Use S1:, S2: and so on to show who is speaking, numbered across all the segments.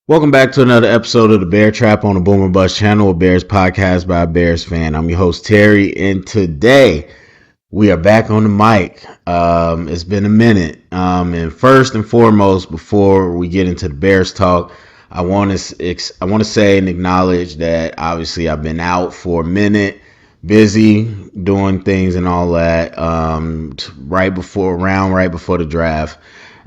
S1: Welcome back to another episode of the Bear Trap on the Boomer Bust channel, a Bears podcast by a Bears fan. I'm your host, Terry, and today we are back on the mic. It's been a minute. And first and foremost, before we get into the Bears talk, I want to say and acknowledge that obviously I've been out for a minute, busy doing things and all that. Right before the draft,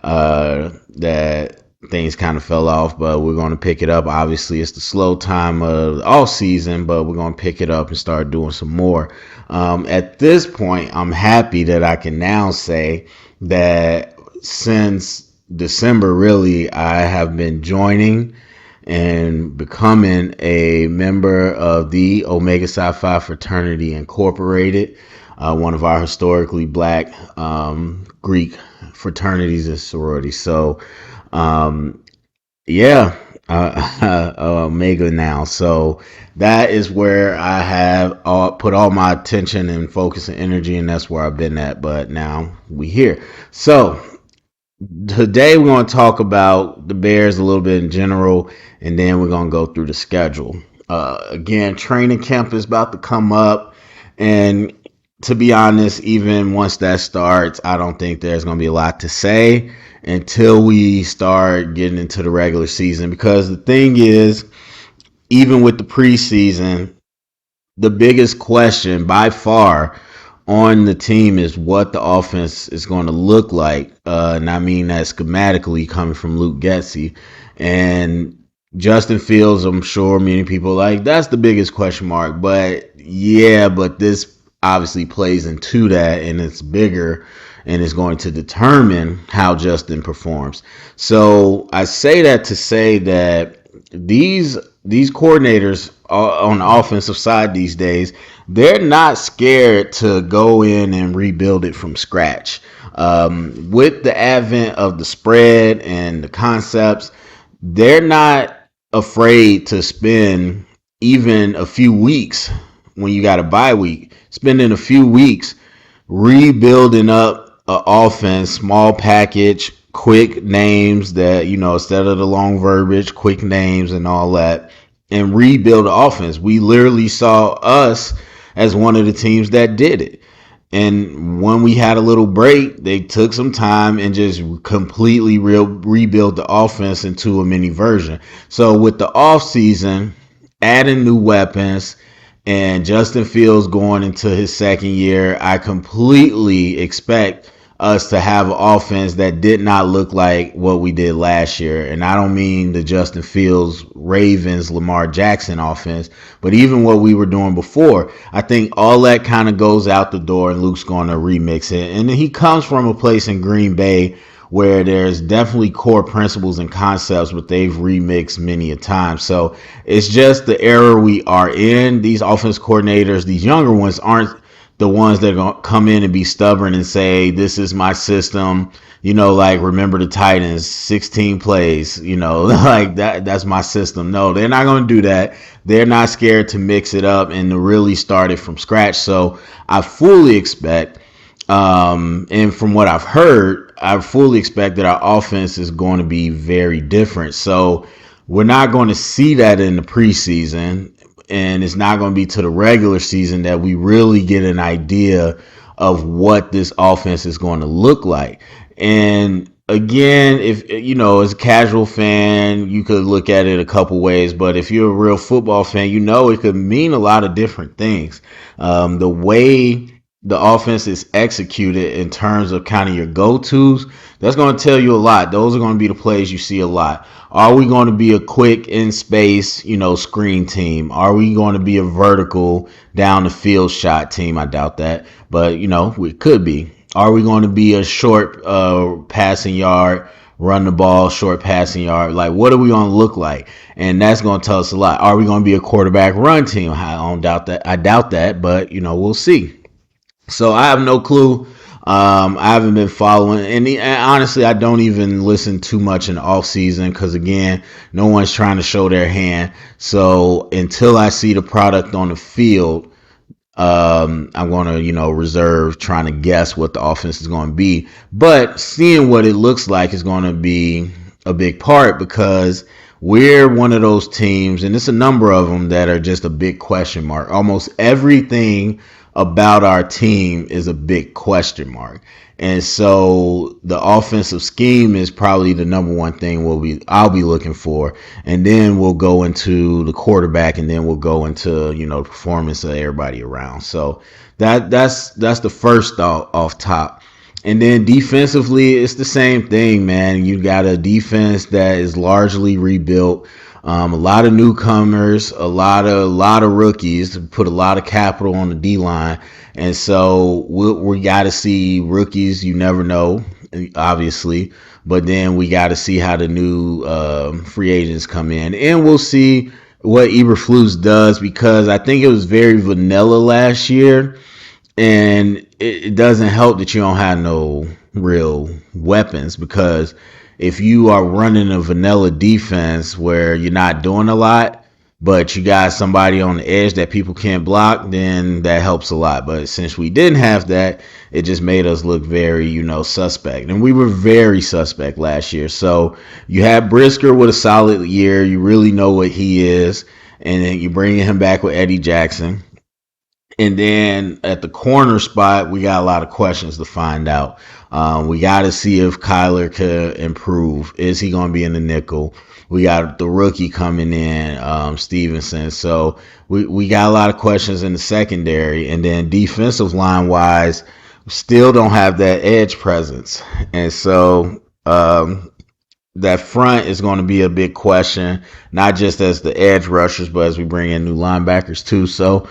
S1: that things kind of fell off, but we're going to pick it up. Obviously, it's the slow time of all season, but we're going to pick it up and start doing some more. At this point, I'm happy that I can now say that since December, really, I have been joining and becoming a member of the Omega Psi Phi Fraternity Incorporated, one of our historically black Greek fraternities and sororities. So, um, yeah, Omega now. So that is where I have put all my attention and focus and energy, and that's where I've been at. But now we here. So today we're going to talk about the Bears a little bit in general, and then we're going to go through the schedule. Again, training camp is about to come up, and to be honest, even once that starts, I don't think there's going to be a lot to say until we start getting into the regular season. Because the thing is, even with the preseason, the biggest question by far on the team is what the offense is going to look like. And I mean that schematically coming from Luke Getsy. And Justin Fields, I'm sure many people like, that's the biggest question mark. But yeah, but this obviously plays into that, and it's bigger and is going to determine how Justin performs. So I say that to say that these coordinators on the offensive side these days, they're not scared to go in and rebuild it from scratch. With the advent of the spread and the concepts, they're not afraid to spend even a few weeks when you got a bye week, spending a few weeks rebuilding up an offense, small package, quick names that, instead of the long verbiage, quick names and all that, and rebuild the offense. We literally saw us as one of the teams that did it. And when we had a little break, they took some time and just completely rebuilt the offense into a mini version. So with the offseason, adding new weapons, and Justin Fields going into his second year, I completely expect us to have an offense that did not look like what we did last year. And I don't mean the Justin Fields, Ravens, Lamar Jackson offense, but even what we were doing before. I think all that kind of goes out the door, and Luke's going to remix it. And he comes from a place in Green Bay where there's definitely core principles and concepts, but they've remixed many a time. So it's just the era we are in. These offense coordinators, these younger ones, aren't the ones that are going to come in and be stubborn and say, this is my system, like remember the Titans, 16 plays, like that's my system. No, they're not going to do that. They're not scared to mix it up and to really start it from scratch. So I fully expect, and from what I've heard, I fully expect that our offense is going to be very different. So we're not going to see that in the preseason, and it's not going to be to the regular season that we really get an idea of what this offense is going to look like. And again, if as a casual fan, you could look at it a couple ways, but if you're a real football fan, it could mean a lot of different things. The way the offense is executed in terms of kind of your go-tos, that's going to tell you a lot. Those are going to be the plays you see a lot. Are we going to be a quick in space, screen team? Are we going to be a vertical down the field shot team? I doubt that, but we could be. Are we going to be a short passing yard, run the ball, short passing yard? Like, what are we going to look like? And that's going to tell us a lot. Are we going to be a quarterback run team? I don't doubt that. I doubt that, but we'll see. So I have no clue. I haven't been following, and honestly, I don't even listen too much in the off season because again, no one's trying to show their hand. So until I see the product on the field, I'm going to, reserve trying to guess what the offense is going to be. But seeing what it looks like is going to be a big part because we're one of those teams, and it's a number of them that are just a big question mark. Almost everything about our team is a big question mark. And so the offensive scheme is probably the number one thing I'll be looking for. And then we'll go into the quarterback, and then we'll go into, the performance of everybody around. So that's the first thought off top. And then defensively, it's the same thing, man. You got a defense that is largely rebuilt. A lot of newcomers, a lot of rookies, put a lot of capital on the D line, and so we got to see rookies. You never know, obviously, but then we got to see how the new free agents come in, and we'll see what Eberflus does, because I think it was very vanilla last year. And it doesn't help that you don't have no real weapons, because if you are running a vanilla defense where you're not doing a lot, but you got somebody on the edge that people can't block, then that helps a lot. But since we didn't have that, it just made us look very, suspect. And we were very suspect last year. So you had Brisker with a solid year. You really know what he is. And then you bring him back with Eddie Jackson. And then at the corner spot, we got a lot of questions to find out. We got to see if Kyler can improve. Is he going to be in the nickel? We got the rookie coming in, Stevenson. So we got a lot of questions in the secondary. And then defensive line wise, still don't have that edge presence. And so that front is going to be a big question, not just as the edge rushers, but as we bring in new linebackers too. So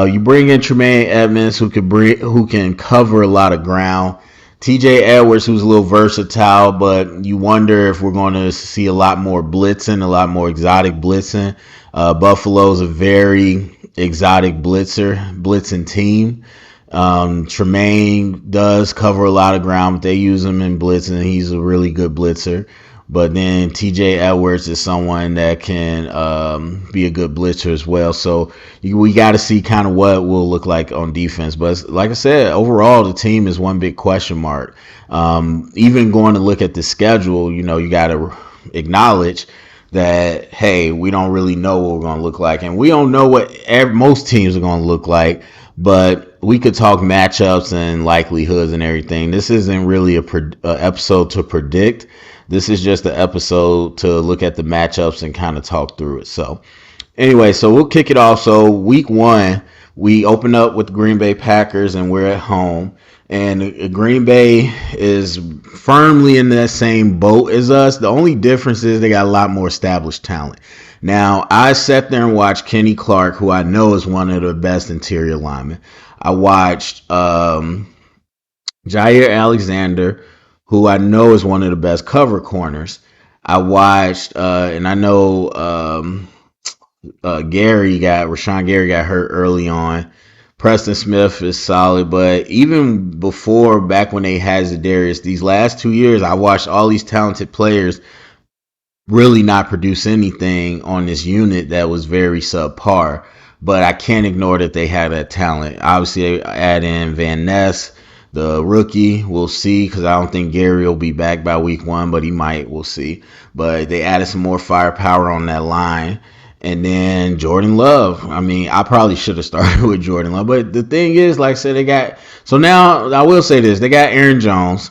S1: you bring in Tremaine Edmonds, who can cover a lot of ground. TJ Edwards, who's a little versatile, but you wonder if we're going to see a lot more blitzing, a lot more exotic blitzing. Buffalo's a very exotic blitzing team. Tremaine does cover a lot of ground, but they use him in blitzing. He's a really good blitzer. But then TJ Edwards is someone that can be a good blitzer as well. So we got to see kind of what will look like on defense. But like I said, overall, the team is one big question mark. Even going to look at the schedule, you got to acknowledge that, hey, we don't really know what we're going to look like. And we don't know what most teams are going to look like. But we could talk matchups and likelihoods and everything. This isn't really a episode to predict. This is just an episode to look at the matchups and kind of talk through it. So anyway, so we'll kick it off. So week 1, we open up with the Green Bay Packers, and we're at home. And Green Bay is firmly in that same boat as us. The only difference is they got a lot more established talent. Now, I sat there and watched Kenny Clark, who I know is one of the best interior linemen. I watched Jair Alexander, who I know is one of the best cover corners. I watched, and I know Rashawn Gary got hurt early on. Preston Smith is solid, but even before, back when they had Za'Darius, these last 2 years, I watched all these talented players really not produce anything on this unit that was very subpar. But I can't ignore that they had that talent. Obviously, I add in Van Ness, the rookie. We'll see, because I don't think Gary will be back by week 1, but he might. We'll see. But they added some more firepower on that line. And then Jordan Love. I mean, I probably should have started with Jordan Love. But the thing is, like I said, so now I will say this. They got Aaron Jones.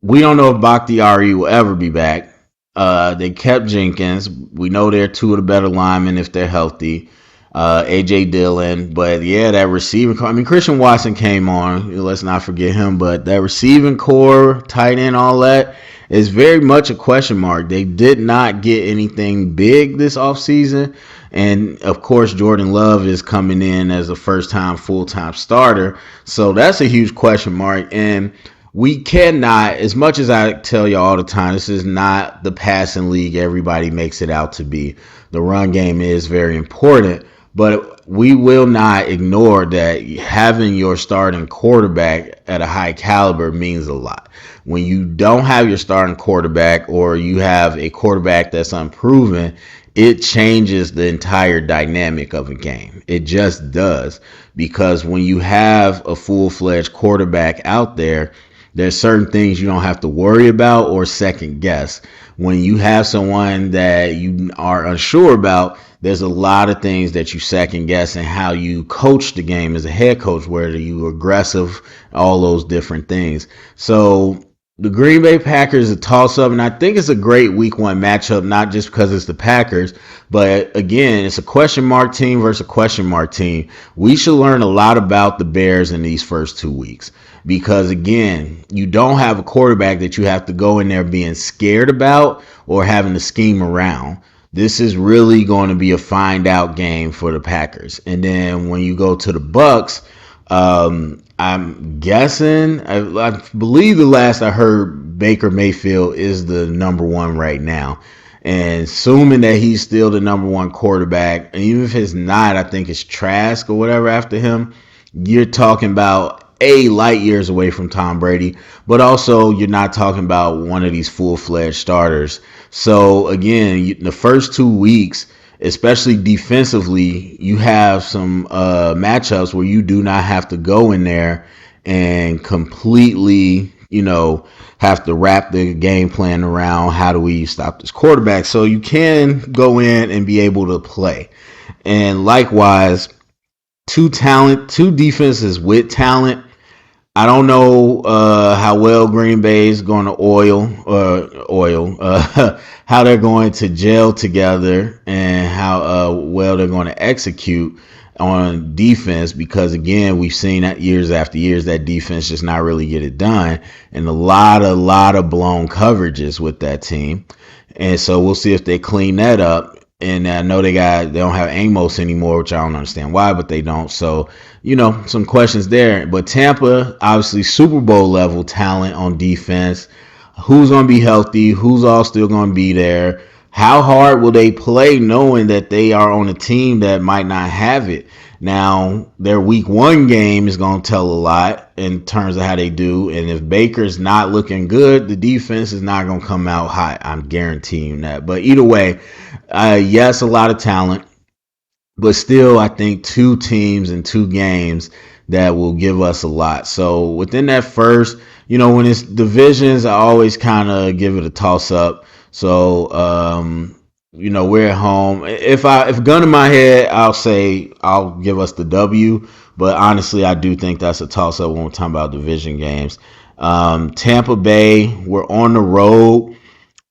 S1: We don't know if Bakhtiari will ever be back. They kept Jenkins. We know they're 2 of the better linemen if they're healthy. A.J. Dillon. But yeah, that receiving core. I mean, Christian Watson came on. Let's not forget him. But that receiving core, tight end, all that is very much a question mark. They did not get anything big this offseason. And of course, Jordan Love is coming in as a first-time full-time starter. So that's a huge question mark. And we cannot, as much as I tell you all the time, this is not the passing league everybody makes it out to be. The run game is very important, but we will not ignore that having your starting quarterback at a high caliber means a lot. When you don't have your starting quarterback, or you have a quarterback that's unproven, it changes the entire dynamic of a game. It just does, because when you have a full-fledged quarterback out there, there's certain things you don't have to worry about or second guess. When you have someone that you are unsure about, there's a lot of things that you second guess and how you coach the game as a head coach, whether you aggressive, all those different things. So the Green Bay Packers a toss up, and I think it's a great week one matchup, not just because it's the Packers, but again, it's a question mark team versus a question mark team. We should learn a lot about the Bears in these first 2 weeks because again, you don't have a quarterback that you have to go in there being scared about or having to scheme around. This is really going to be a find out game for the Packers. And then when you go to the Bucks, I'm guessing, I believe the last I heard, Baker Mayfield is the number one right now. And assuming that he's still the number one quarterback, and even if it's not, I think it's Trask or whatever after him, you're talking about light years away from Tom Brady, but also you're not talking about one of these full-fledged starters. So again, the first 2 weeks, especially defensively, you have some matchups where you do not have to go in there and completely, have to wrap the game plan around how do we stop this quarterback. So you can go in and be able to play. And likewise, two defenses with talent. I don't know how well Green Bay is going to how they're going to gel together and how well they're going to execute on defense, because again, we've seen that years after years that defense just not really get it done, and a lot of blown coverages with that team. And so we'll see if they clean that up. And I know they don't have Amos anymore, which I don't understand why, but they don't. So, some questions there. But Tampa, obviously Super Bowl level talent on defense. Who's going to be healthy? Who's all still going to be there? How hard will they play knowing that they are on a team that might not have it? Now, their week one game is going to tell a lot in terms of how they do. And if Baker's not looking good, the defense is not going to come out hot. I'm guaranteeing that. But either way, yes, a lot of talent. But still, I think 2 teams and 2 games that will give us a lot. So within that first, when it's divisions, I always kind of give it a toss up. So, we're at home. If gun in my head, I'll say I'll give us the W. But honestly, I do think that's a toss up when we're talking about division games. Tampa Bay, we're on the road.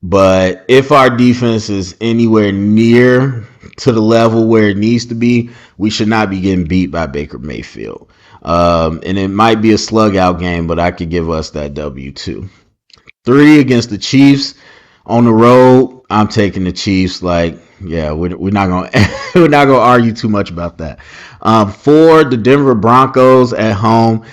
S1: But if our defense is anywhere near to the level where it needs to be, we should not be getting beat by Baker Mayfield. And it might be a slug out game, but I could give us that W too. 3 against the Chiefs on the road. I'm taking the Chiefs. We're not gonna we're not gonna argue too much about that. 4, the Denver Broncos at home.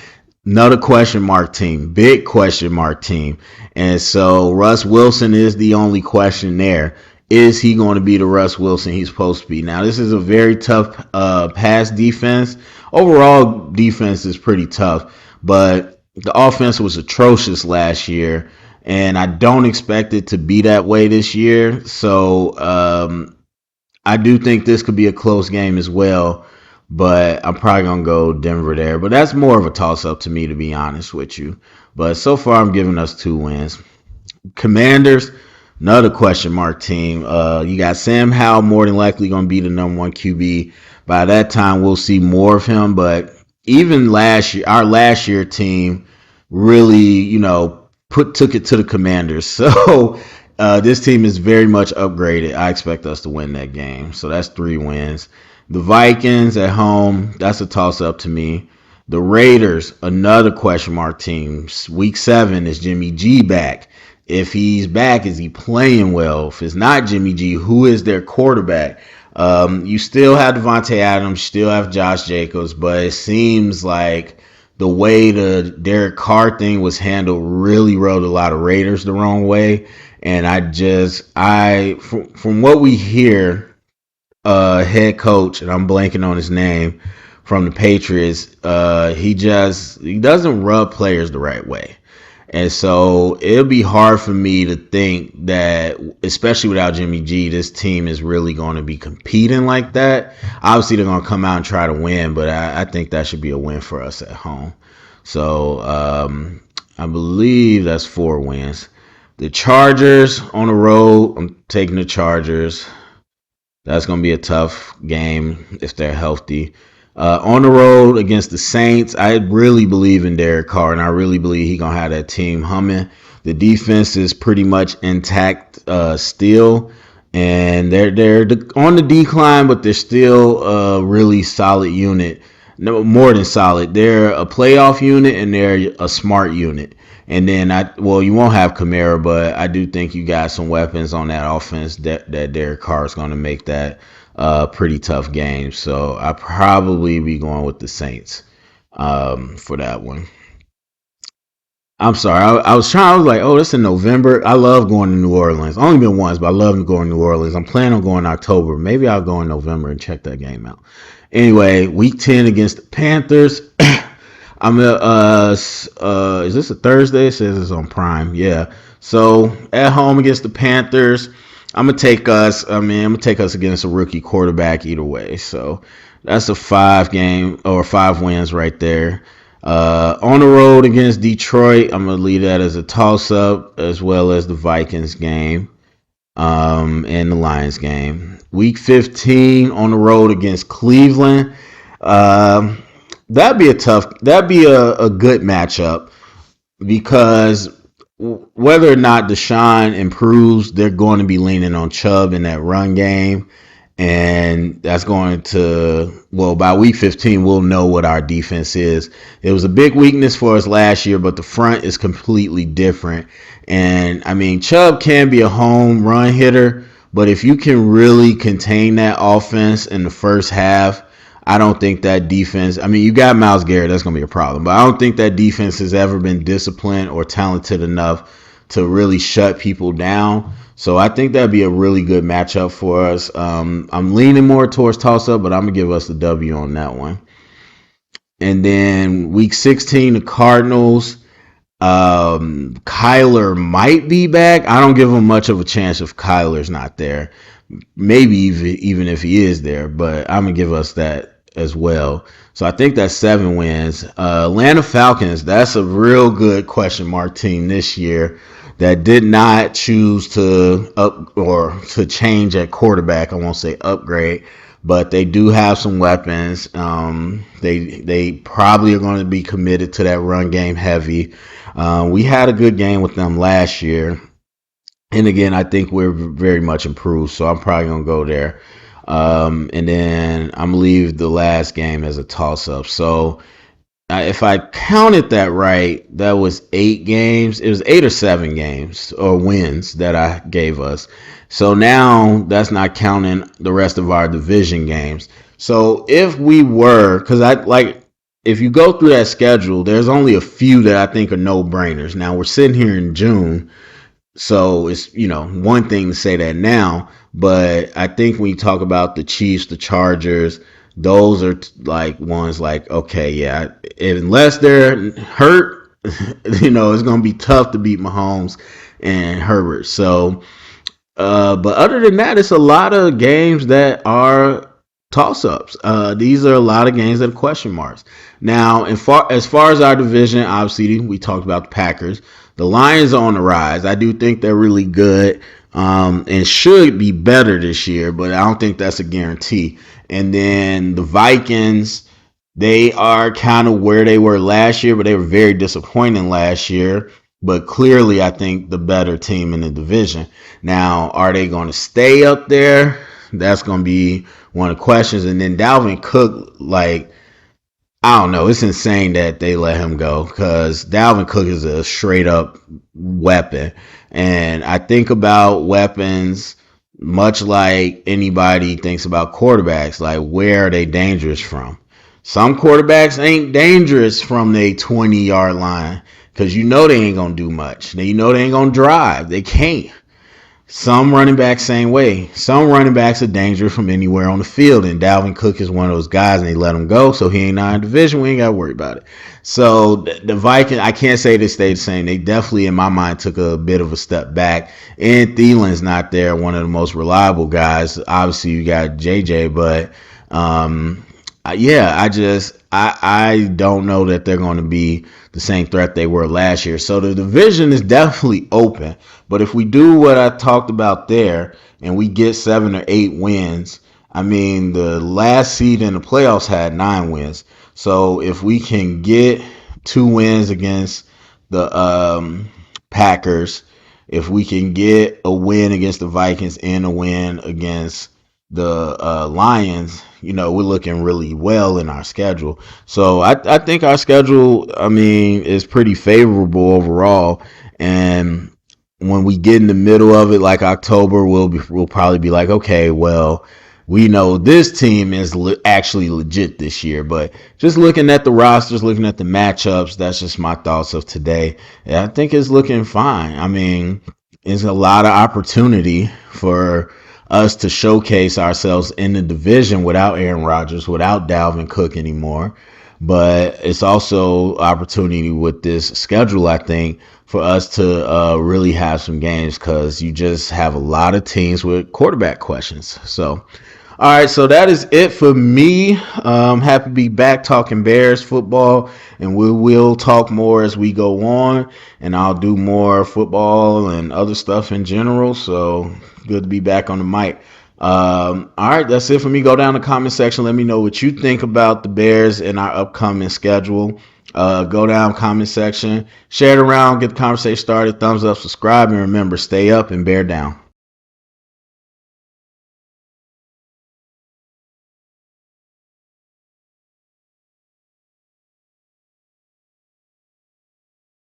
S1: Another question mark team, big question mark team. And so Russ Wilson is the only question there. Is he going to be the Russ Wilson he's supposed to be? Now, this is a very tough pass defense. Overall defense is pretty tough, but the offense was atrocious last year, and I don't expect it to be that way this year. So I do think this could be a close game as well. But I'm probably going to go Denver there. But that's more of a toss-up to me, to be honest with you. But so far, I'm giving us 2 wins. Commanders, another question mark team. You got Sam Howell more than likely going to be the number 1 QB. By that time, we'll see more of him. But even last year, our last year team really, took it to the Commanders. So this team is very much upgraded. I expect us to win that game. So that's 3 wins. The Vikings at home, that's a toss-up to me. The Raiders, another question mark team. Week 7, is Jimmy G back? If he's back, is he playing well? If it's not Jimmy G, who is their quarterback? You still have Devontae Adams, you still have Josh Jacobs, but it seems like the way the Derek Carr thing was handled really rubbed a lot of Raiders the wrong way. And from what we hear, head coach, and I'm blanking on his name, from the Patriots, he doesn't rub players the right way. And so it'll be hard for me to think that, especially without Jimmy G, this team is really going to be competing like that. Obviously, they're going to come out and try to win, but I think that should be a win for us at home. So I believe that's 4 wins. The Chargers on the road, I'm taking the Chargers. That's going to be a tough game if they're healthy. On the road against the Saints, I really believe in Derek Carr, and I really believe he's going to have that team humming. The defense is pretty much intact still, and they're on the decline, but they're still a really solid unit. No, more than solid. They're a playoff unit, and they're a smart unit. And then you won't have Kamara, but I do think you got some weapons on that offense that Derek Carr is going to make that pretty tough game. So I probably be going with the Saints for that one. I'm sorry. I was trying. I was like, oh, this in November. I love going to New Orleans. Only been once, but I love going to New Orleans. I'm planning on going in October. Maybe I'll go in November and check that game out. Anyway, week 10 against the Panthers. I'm is this a Thursday? It says it's on Prime. Yeah. So at home against the Panthers, I'm gonna take us. I'm gonna take us against a rookie quarterback either way. So that's a 5 wins right there. On the road against Detroit, I'm gonna leave that as a toss up, as well as the Vikings game, and the Lions game. Week 15 on the road against Cleveland. That'd be a good matchup because whether or not Deshaun improves, they're going to be leaning on Chubb in that run game. And that's going to, by week 15, we'll know what our defense is. It was a big weakness for us last year, but the front is completely different. And I mean, Chubb can be a home run hitter, but if you can really contain that offense in the first half, I don't think that defense, I mean, you got Myles Garrett, that's going to be a problem, but I don't think that defense has ever been disciplined or talented enough to really shut people down. So I think that'd be a really good matchup for us. I'm leaning more towards toss-up, but I'm going to give us the W on that one. And then week 16, the Cardinals. Kyler might be back. I don't give him much of a chance if Kyler's not there. Maybe even if he is there, but I'm going to give us that as well. So I think that's 7 wins. Atlanta Falcons, that's a real good question mark team this year that did not choose to to change at quarterback. I won't say upgrade, but they do have some weapons. They probably are going to be committed to that run game heavy. We had a good game with them last year. And again, I think we're very much improved, so I'm probably going to go there. And then I'm going to leave the last game as a toss-up. So if I counted that right, that was 8 games. It was 8 or 7 games or wins that I gave us. So now that's not counting the rest of our division games. So if we were, because if you go through that schedule, there's only a few that I think are no-brainers. Now we're sitting here in June. So it's, one thing to say that now, but I think when you talk about the Chiefs, the Chargers, those are ones okay, yeah, unless they're hurt, it's going to be tough to beat Mahomes and Herbert. So, but other than that, it's a lot of games that are toss-ups. These are a lot of games that are question marks. Now, as far as our division, obviously, we talked about the Packers. The Lions are on the rise. I do think they're really good and should be better this year, but I don't think that's a guarantee. And then the Vikings, they are kind of where they were last year, but they were very disappointing last year. But clearly, I think the better team in the division. Now, are they going to stay up there? That's going to be one of the questions. And then Dalvin Cook, I don't know. It's insane that they let him go because Dalvin Cook is a straight up weapon. And I think about weapons much like anybody thinks about quarterbacks. Like, where are they dangerous from? Some quarterbacks ain't dangerous from the 20-yard line because they ain't going to do much. They ain't going to drive. They can't. Some running backs same way. Some running backs are dangerous from anywhere on the field, and Dalvin Cook is one of those guys, and they let him go, so he ain't not in division. We ain't got to worry about it. So the Vikings, I can't say they stayed the same. They definitely, in my mind, took a bit of a step back. And Thielen's not there, one of the most reliable guys. Obviously, you got JJ, but I don't know that they're going to be the same threat they were last year. So the division is definitely open. But if we do what I talked about there and we get 7 or 8 wins, I mean, the last seed in the playoffs had 9 wins. So if we can get 2 wins against the Packers, if we can get a win against the Vikings and a win against the Lions, we're looking really well in our schedule. So I think our schedule, I mean, is pretty favorable overall. And when we get in the middle of it, like October, we'll probably be like, okay, well, we know this team is actually legit this year. But just looking at the rosters, looking at the matchups, that's just my thoughts of today. Yeah, I think it's looking fine. I mean, there's a lot of opportunity for us to showcase ourselves in the division without Aaron Rodgers, without Dalvin Cook anymore. But it's also opportunity with this schedule, I think, for us to really have some games because you just have a lot of teams with quarterback questions. So, all right, so that is it for me. Happy to be back talking Bears football, and we will talk more as we go on, and I'll do more football and other stuff in general. So good to be back on the mic. All right, that's it for me. Go down the comment section. Let me know what you think about the Bears and our upcoming schedule. Go down comment section, share it around, get the conversation started. Thumbs up, subscribe, and remember, stay up and bear down.